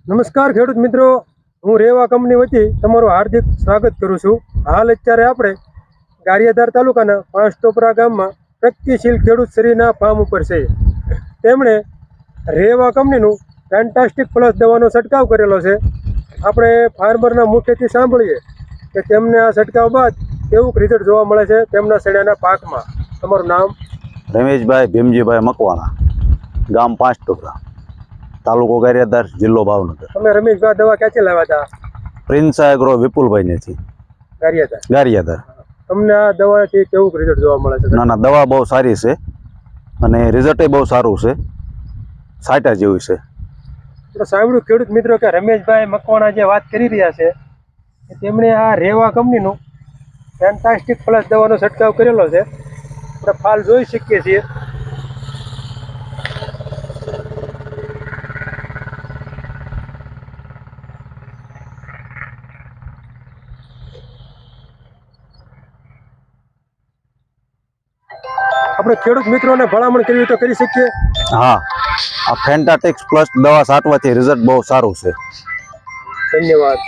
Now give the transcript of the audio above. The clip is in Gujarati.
નમસ્કાર ખેડૂત મિત્રો, હું રેવા કંપની વતી તમારું હાર્દિક સ્વાગત કરું છું. હાલ અત્યારે આપણે ગારિયાધાર તાલુકાના પાંચટોપરા ગામમાં પ્રગતિશીલ ખેડૂત શ્રીના ફાર્મ ઉપર છે. તેમણે રેવા કંપનીનું ફેન્ટાસ્ટિક પ્લસ દવાનો છંટકાવ કરેલો છે. આપણે ફાર્મરના મુખ્યથી સાંભળીએ કે તેમને આ છંટકાવ બાદ કેવું રિઝલ્ટ જોવા મળે છે તેમના સડ્યાના પાકમાં. તમારું નામ? રમેશભાઈ ભીમજીભાઈ મકવાણા, ગામ પાંચટોપરા, તાલુકો ગારિયાધાર, જિલ્લો ભાવનગર. તમે રમેશભાઈ દવા ક્યાંથી લાવ્યા હતા? પ્રિન્સ એગ્રો વિપુલભાઈનેથી, ગારિયાધાર. તમને આ દવાથી કેવું રિઝલ્ટ જોવા મળે છે? ના, દવા બહુ સારી છે અને રિઝલ્ટ બહુ સારું છે, સાટા જેવું છે. તો સાંભળ્યું ખેડૂત મિત્રો કે રમેશભાઈ મકવાણા જે વાત કરી રહ્યા છે કે તેમણે આ રેવા કંપનીનું ફેન્ટાસ્ટિક પ્લસ દવાનો છંટકાવ કરેલો છે. આપણે ફાલ જોઈ શકીએ છીએ. આપણે ખેડૂત મિત્રોને ભલામણ કરવી તો કરી શકીએ. હા, આ ફેન્ટાસ્ટિક પ્લસ દવા છાંટવાથી રિઝલ્ટ બહુ સારું છે. ધન્યવાદ.